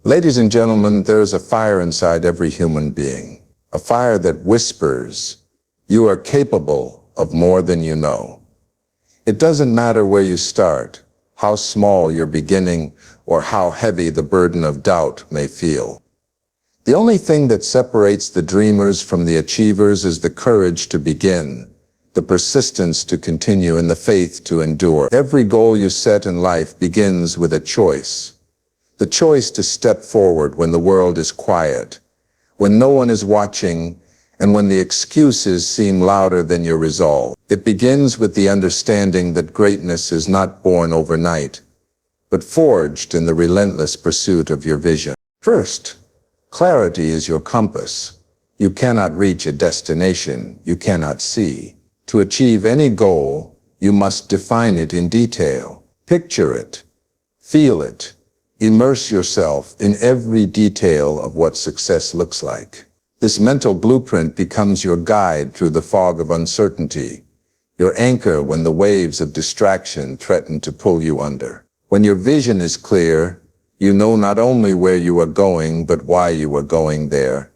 Ladies and gentlemen, there is a fire inside every human being, a fire that whispers, you are capable of more than you know. It doesn't matter where you start, how small your beginning, or how heavy the burden of doubt may feel. The only thing that separates the dreamers from the achievers is the courage to begin, the persistence to continue, and the faith to endure. Every goal you set in life begins with a choice. The choice to step forward when the world is quiet, when no one is watching, and when the excuses seem louder than your resolve. It begins with the understanding that greatness is not born overnight, but forged in the relentless pursuit of your vision. First, clarity is your compass. You cannot reach a destination you cannot see. To achieve any goal, you must define it in detail. Picture it, feel it, immerse yourself in every detail of what success looks like. This mental blueprint becomes your guide through the fog of uncertainty, your anchor when the waves of distraction threaten to pull you under. When your vision is clear, you know not only where you are going, but why you are going there,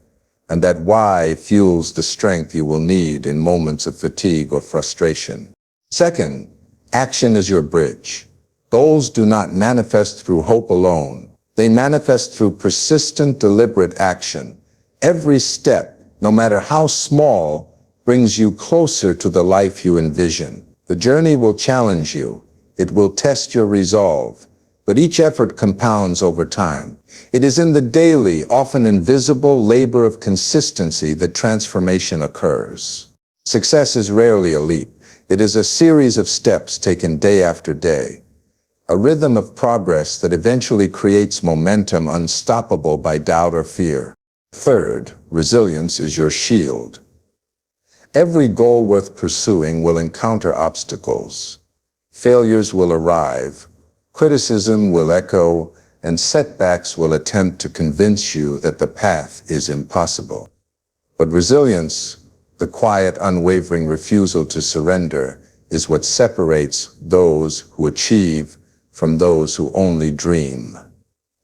and that why fuels the strength you will need in moments of fatigue or frustration. Second, action is your bridge. Goals do not manifest through hope alone. They manifest through persistent, deliberate action. Every step, no matter how small, brings you closer to the life you envision. The journey will challenge you. It will test your resolve. But each effort compounds over time. It is in the daily, often invisible labor of consistency that transformation occurs. Success is rarely a leap. It is a series of steps taken day after day. A rhythm of progress that eventually creates momentum unstoppable by doubt or fear. Third, resilience is your shield. Every goal worth pursuing will encounter obstacles. Failures will arrive, criticism will echo, and setbacks will attempt to convince you that the path is impossible. But resilience, the quiet, unwavering refusal to surrender, is what separates those who achieve from those who only dream.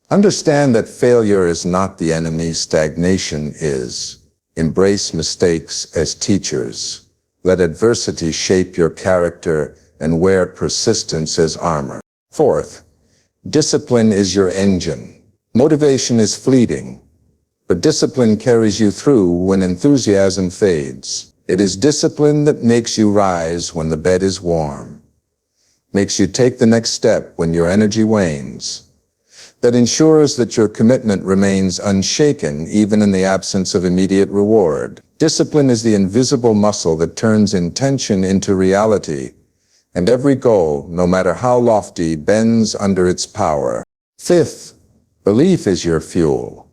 Understand that failure is not the enemy, stagnation is. Embrace mistakes as teachers. Let adversity shape your character and wear persistence as armor. Fourth, discipline is your engine. Motivation is fleeting, but discipline carries you through when enthusiasm fades. It is discipline that makes you rise when the bed is warm, makes you take the next step when your energy wanes, that ensures that your commitment remains unshaken even in the absence of immediate reward. Discipline is the invisible muscle that turns intention into reality, and every goal, no matter how lofty, bends under its power. Fifth, belief is your fuel.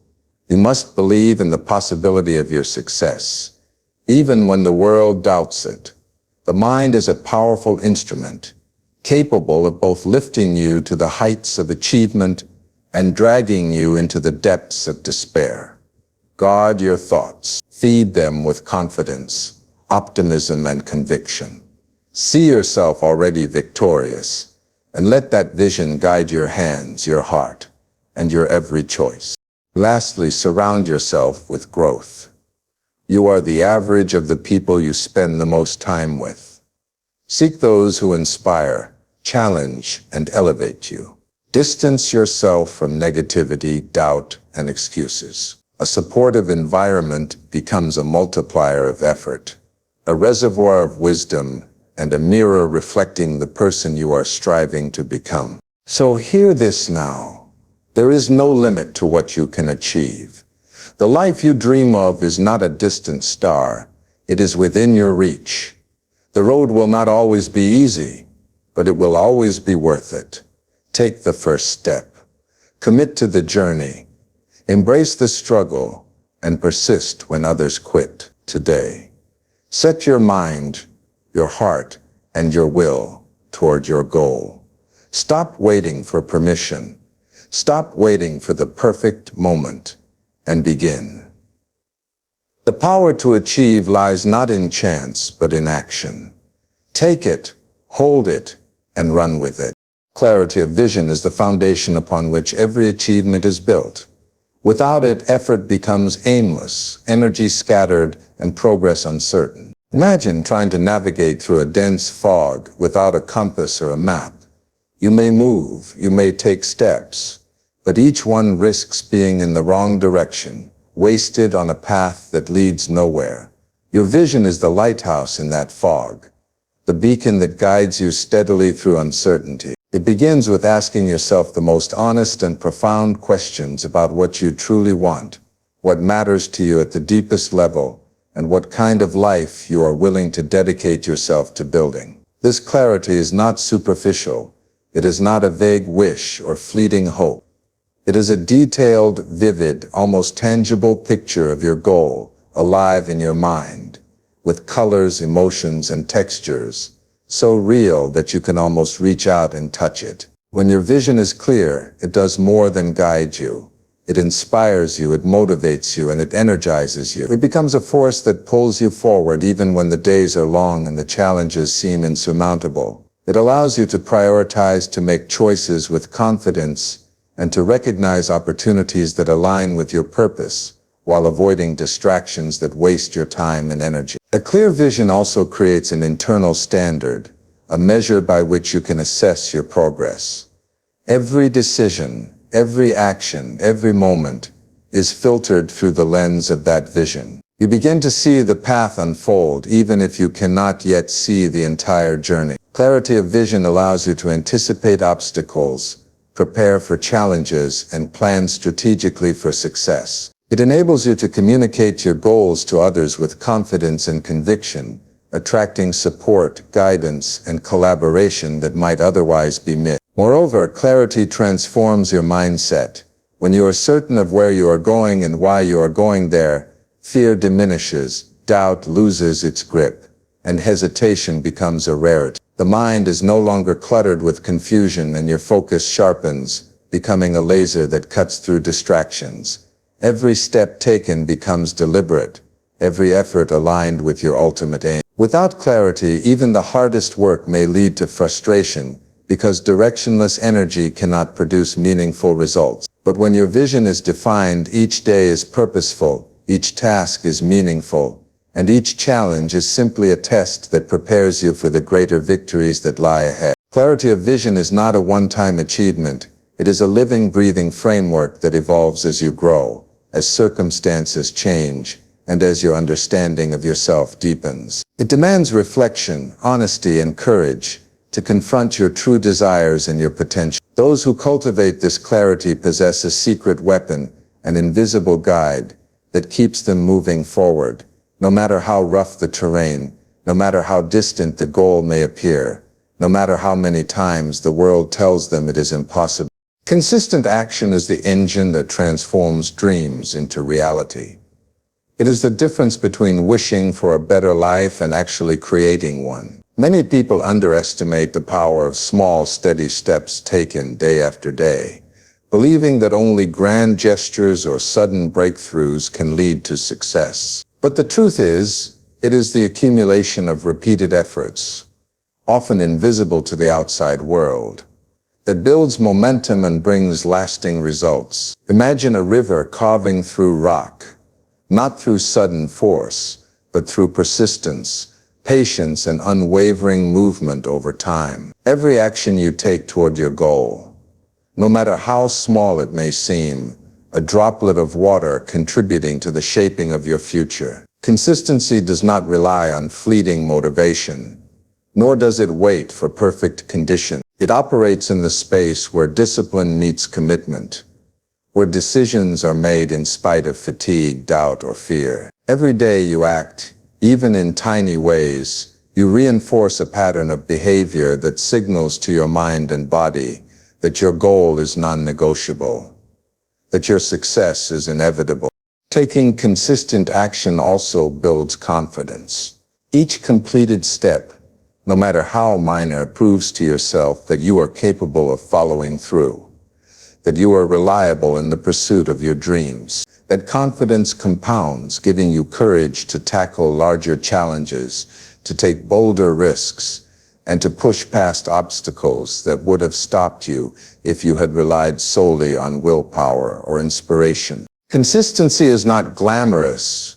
You must believe in the possibility of your success, even when the world doubts it. The mind is a powerful instrument, capable of both lifting you to the heights of achievement and dragging you into the depths of despair. Guard your thoughts. Feed them with confidence, optimism, and conviction. See yourself already victorious, and let that vision guide your hands, your heart, and your every choice. Lastly, surround yourself with growth. You are the average of the people you spend the most time with. Seek those who inspire, challenge, and elevate you. Distance yourself from negativity, doubt, and excuses. A supportive environment becomes a multiplier of effort, a reservoir of wisdom, and a mirror reflecting the person you are striving to become. So hear this now. There is no limit to what you can achieve. The life you dream of is not a distant star. It is within your reach. The road will not always be easy, but it will always be worth it. Take the first step. Commit to the journey. Embrace the struggle and persist when others quit today. Set your mind, your heart, and your will toward your goal. Stop waiting for permission. Stop waiting for the perfect moment and begin. The power to achieve lies not in chance, but in action. Take it, hold it, and run with it. Clarity of vision is the foundation upon which every achievement is built. Without it, effort becomes aimless, energy scattered, and progress uncertain. Imagine trying to navigate through a dense fog without a compass or a map. You may move, you may take steps, but each one risks being in the wrong direction, wasted on a path that leads nowhere. Your vision is the lighthouse in that fog, the beacon that guides you steadily through uncertainty. It begins with asking yourself the most honest and profound questions about what you truly want, what matters to you at the deepest level, and what kind of life you are willing to dedicate yourself to building. This clarity is not superficial. It is not a vague wish or fleeting hope. It is a detailed, vivid, almost tangible picture of your goal, alive in your mind, with colors, emotions, and textures, so real that you can almost reach out and touch it. When your vision is clear, it does more than guide you. It inspires you, it motivates you, and it energizes you. It becomes a force that pulls you forward even when the days are long and the challenges seem insurmountable. It allows you to prioritize, to make choices with confidence, and to recognize opportunities that align with your purpose, while avoiding distractions that waste your time and energy. A clear vision also creates an internal standard, a measure by which you can assess your progress. Every decision, every action, every moment is filtered through the lens of that vision. You begin to see the path unfold even if you cannot yet see the entire journey. Clarity of vision allows you to anticipate obstacles, prepare for challenges, and plan strategically for success. It enables you to communicate your goals to others with confidence and conviction, attracting support, guidance, and collaboration that might otherwise be missed. Moreover, clarity transforms your mindset. When you are certain of where you are going and why you are going there, fear diminishes, doubt loses its grip, and hesitation becomes a rarity. The mind is no longer cluttered with confusion and your focus sharpens, becoming a laser that cuts through distractions. Every step taken becomes deliberate, every effort aligned with your ultimate aim. Without clarity, even the hardest work may lead to frustration, because directionless energy cannot produce meaningful results. But when your vision is defined, each day is purposeful, each task is meaningful, and each challenge is simply a test that prepares you for the greater victories that lie ahead. Clarity of vision is not a one-time achievement. It is a living, breathing framework that evolves as you grow, as circumstances change, and as your understanding of yourself deepens. It demands reflection, honesty, and courage to confront your true desires and your potential. Those who cultivate this clarity possess a secret weapon, an invisible guide that keeps them moving forward, no matter how rough the terrain, no matter how distant the goal may appear, no matter how many times the world tells them it is impossible. Consistent action is the engine that transforms dreams into reality. It is the difference between wishing for a better life and actually creating one. Many people underestimate the power of small, steady steps taken day after day, believing that only grand gestures or sudden breakthroughs can lead to success. But the truth is, it is the accumulation of repeated efforts, often invisible to the outside world, that builds momentum and brings lasting results. Imagine a river carving through rock, not through sudden force, but through persistence, patience, and unwavering movement over time. Every action you take toward your goal, no matter how small it may seem, a droplet of water contributing to the shaping of your future. Consistency does not rely on fleeting motivation, nor does it wait for perfect conditions. It operates in the space where discipline meets commitment, where decisions are made in spite of fatigue, doubt, or fear. Every day you act, even in tiny ways, you reinforce a pattern of behavior that signals to your mind and body that your goal is non-negotiable, that your success is inevitable. Taking consistent action also builds confidence. Each completed step, no matter how minor, proves to yourself that you are capable of following through, that you are reliable in the pursuit of your dreams. That confidence compounds, giving you courage to tackle larger challenges, to take bolder risks, and to push past obstacles that would have stopped you if you had relied solely on willpower or inspiration. Consistency is not glamorous,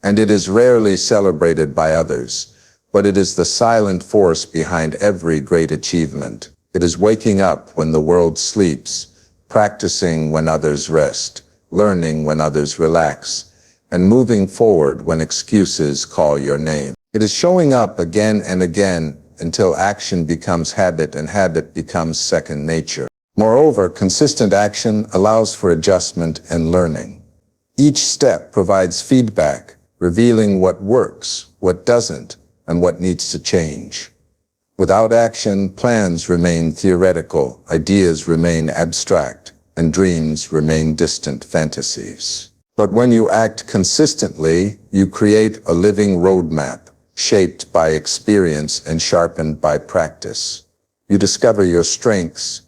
and it is rarely celebrated by others, but it is the silent force behind every great achievement. It is waking up when the world sleeps, practicing when others rest, learning when others relax, and moving forward when excuses call your name. It is showing up again and again until action becomes habit and habit becomes second nature. Moreover, consistent action allows for adjustment and learning. Each step provides feedback, revealing what works, what doesn't, and what needs to change. Without action, plans remain theoretical, ideas remain abstract, and dreams remain distant fantasies. But when you act consistently, you create a living roadmap, shaped by experience and sharpened by practice. You discover your strengths,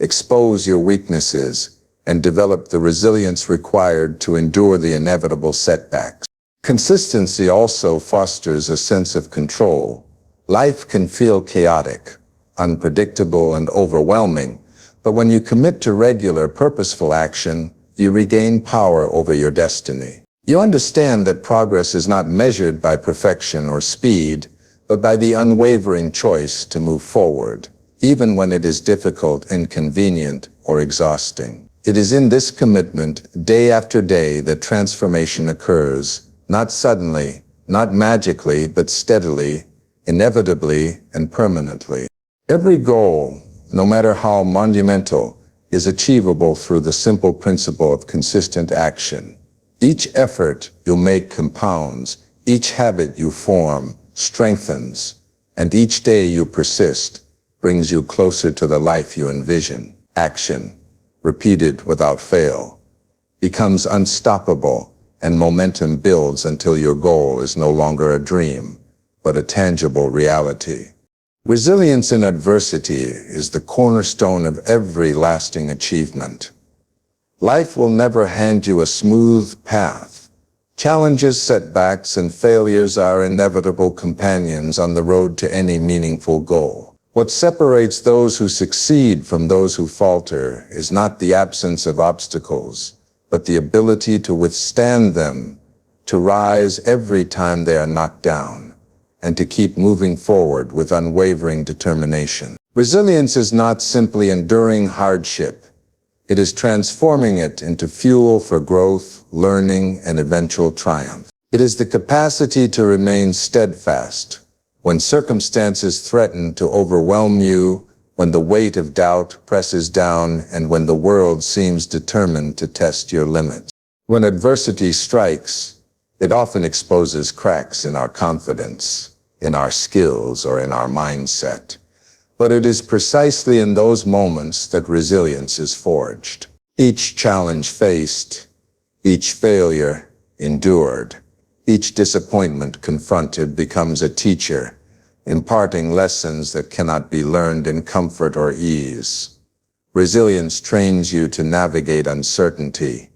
expose your weaknesses, and develop the resilience required to endure the inevitable setbacks. Consistency also fosters a sense of control. Life can feel chaotic, unpredictable, and overwhelming, but when you commit to regular, purposeful action, you regain power over your destiny. You understand that progress is not measured by perfection or speed, but by the unwavering choice to move forward, even when it is difficult, inconvenient, or exhausting. It is in this commitment, day after day, that transformation occurs, not suddenly, not magically, but steadily, inevitably, and permanently. Every goal, no matter how monumental, is achievable through the simple principle of consistent action. Each effort you make compounds, each habit you form strengthens, and each day you persist brings you closer to the life you envision. Action, repeated without fail, becomes unstoppable, and momentum builds until your goal is no longer a dream, but a tangible reality. Resilience in adversity is the cornerstone of every lasting achievement. Life will never hand you a smooth path. Challenges, setbacks, and failures are inevitable companions on the road to any meaningful goal. What separates those who succeed from those who falter is not the absence of obstacles, but the ability to withstand them, to rise every time they are knocked down, and to keep moving forward with unwavering determination. Resilience is not simply enduring hardship. It is transforming it into fuel for growth, learning, and eventual triumph. It is the capacity to remain steadfast when circumstances threaten to overwhelm you, when the weight of doubt presses down, and when the world seems determined to test your limits. When adversity strikes, it often exposes cracks in our confidence, in our skills, or in our mindset. But it is precisely in those moments that resilience is forged. Each challenge faced, each failure endured, each disappointment confronted becomes a teacher, imparting lessons that cannot be learned in comfort or ease. Resilience trains you to navigate uncertainty,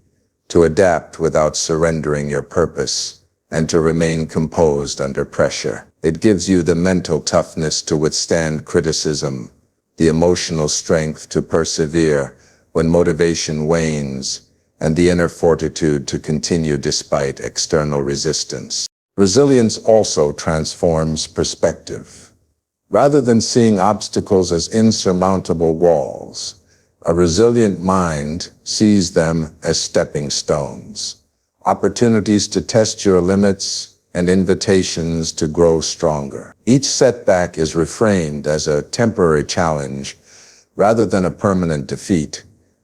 to adapt without surrendering your purpose, and to remain composed under pressure. It gives you the mental toughness to withstand criticism, the emotional strength to persevere when motivation wanes, and the inner fortitude to continue despite external resistance. Resilience also transforms perspective. Rather than seeing obstacles as insurmountable walls, a resilient mind sees them as stepping stones, opportunities to test your limits, and invitations to grow stronger. Each setback is reframed as a temporary challenge rather than a permanent defeat,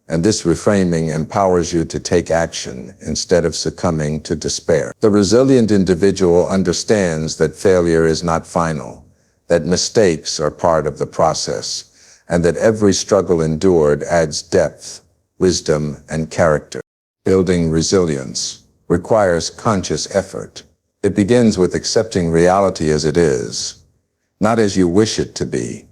and this reframing empowers you to take action instead of succumbing to despair. The resilient individual understands that failure is not final, that mistakes are part of the process, and that every struggle endured adds depth, wisdom, and character. Building resilience requires conscious effort. It begins with accepting reality as it is, not as you wish it to be.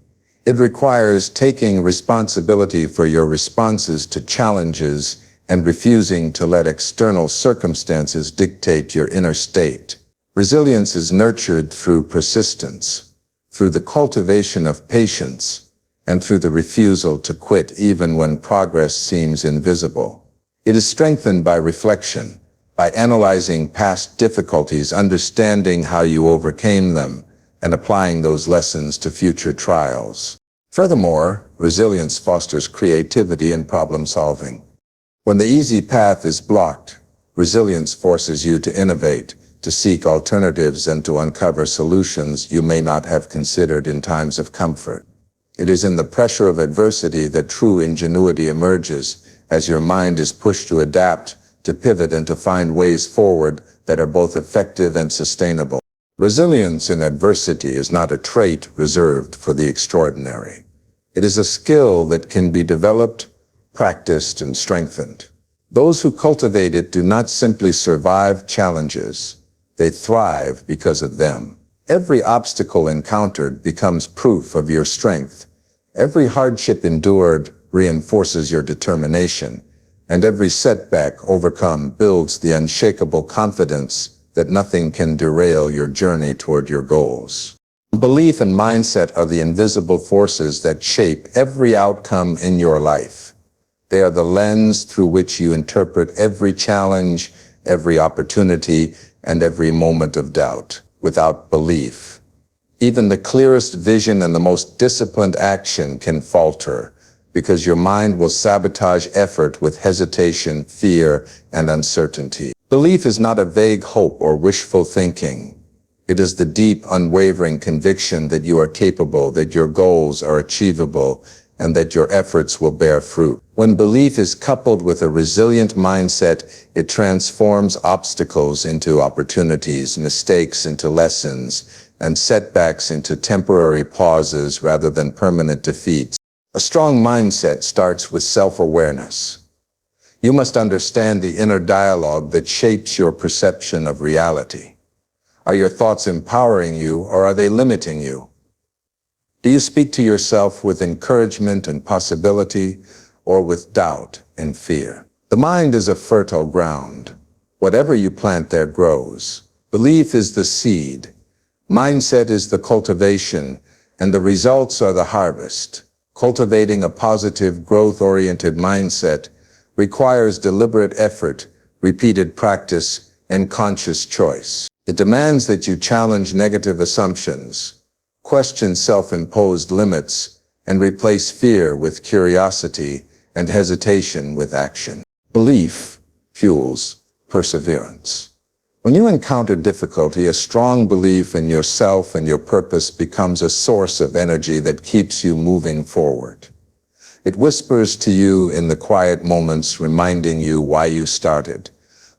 It requires taking responsibility for your responses to challenges and refusing to let external circumstances dictate your inner state. Resilience is nurtured through persistence, through the cultivation of patience, and through the refusal to quit even when progress seems invisible. It is strengthened by reflection, by analyzing past difficulties, understanding how you overcame them, and applying those lessons to future trials. Furthermore, resilience fosters creativity and problem solving. When the easy path is blocked, resilience forces you to innovate, to seek alternatives, and to uncover solutions you may not have considered in times of comfort. It is in the pressure of adversity that true ingenuity emerges, as your mind is pushed to adapt, to pivot, and to find ways forward that are both effective and sustainable. Resilience in adversity is not a trait reserved for the extraordinary. It is a skill that can be developed, practiced, and strengthened. Those who cultivate it do not simply survive challenges, they thrive because of them. Every obstacle encountered becomes proof of your strength. Every hardship endured reinforces your determination, and every setback overcome builds the unshakable confidence that nothing can derail your journey toward your goals. Belief and mindset are the invisible forces that shape every outcome in your life. They are the lens through which you interpret every challenge, every opportunity, and every moment of doubt. Without belief, even the clearest vision and the most disciplined action can falter, because your mind will sabotage effort with hesitation, fear, and uncertainty. Belief is not a vague hope or wishful thinking. It is the deep, unwavering conviction that you are capable, that your goals are achievable, and that your efforts will bear fruit. When belief is coupled with a resilient mindset, it transforms obstacles into opportunities, mistakes into lessons, and setbacks into temporary pauses rather than permanent defeats. A strong mindset starts with self-awareness. You must understand the inner dialogue that shapes your perception of reality. Are your thoughts empowering you, or are they limiting you? Do you speak to yourself with encouragement and possibility, or with doubt and fear? The mind is a fertile ground. Whatever you plant there grows. Belief is the seed. Mindset is the cultivation, and the results are the harvest. Cultivating a positive, growth-oriented mindset requires deliberate effort, repeated practice, and conscious choice. It demands that you challenge negative assumptions, question self-imposed limits, and replace fear with curiosity and hesitation with action. Belief fuels perseverance. When you encounter difficulty, a strong belief in yourself and your purpose becomes a source of energy that keeps you moving forward. It whispers to you in the quiet moments, reminding you why you started,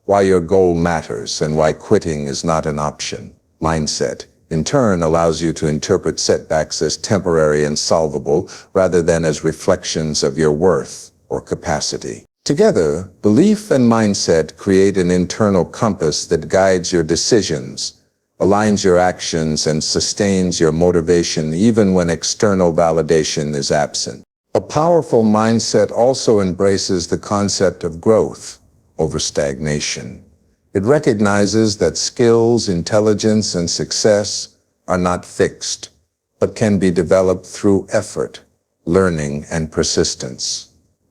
why your goal matters, and why quitting is not an option. Mindset, in turn, allows you to interpret setbacks as temporary and solvable, rather than as reflections of your worth or capacity. Together, belief and mindset create an internal compass that guides your decisions, aligns your actions, and sustains your motivation even when external validation is absent. A powerful mindset also embraces the concept of growth over stagnation. It recognizes that skills, intelligence, and success are not fixed, but can be developed through effort, learning, and persistence.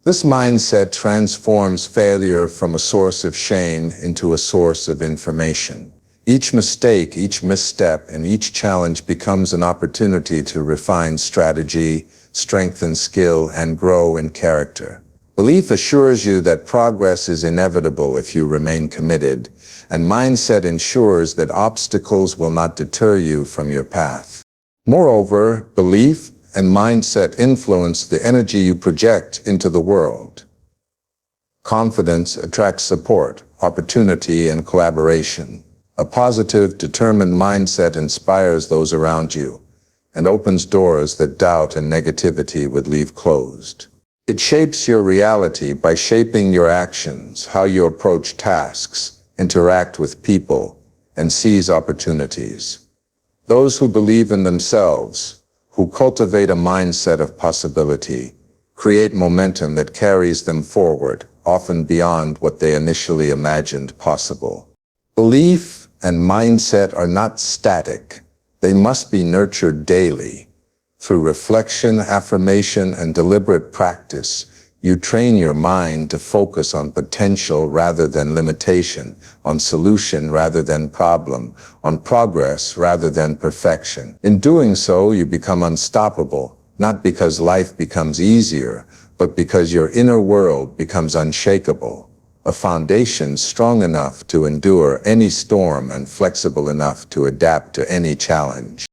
This mindset transforms failure from a source of shame into a source of information. Each mistake, each misstep, and each challenge becomes an opportunity to refine strategy, strengthen skill, and grow in character. Belief assures you that progress is inevitable if you remain committed, and mindset ensures that obstacles will not deter you from your path. Moreover, belief and mindset influence the energy you project into the world. Confidence attracts support, opportunity, and collaboration. A positive, determined mindset inspires those around you and opens doors that doubt and negativity would leave closed. It shapes your reality by shaping your actions, how you approach tasks, interact with people, and seize opportunities. Those who believe in themselves, who cultivate a mindset of possibility, create momentum that carries them forward, often beyond what they initially imagined possible. Belief and mindset are not static. They must be nurtured daily. Through reflection, affirmation, and deliberate practice, You train your mind to focus on potential rather than limitation, on solution rather than problem, on progress rather than perfection. In doing so, you become unstoppable, not because life becomes easier, but because your inner world becomes unshakable, a foundation strong enough to endure any storm and flexible enough to adapt to any challenge.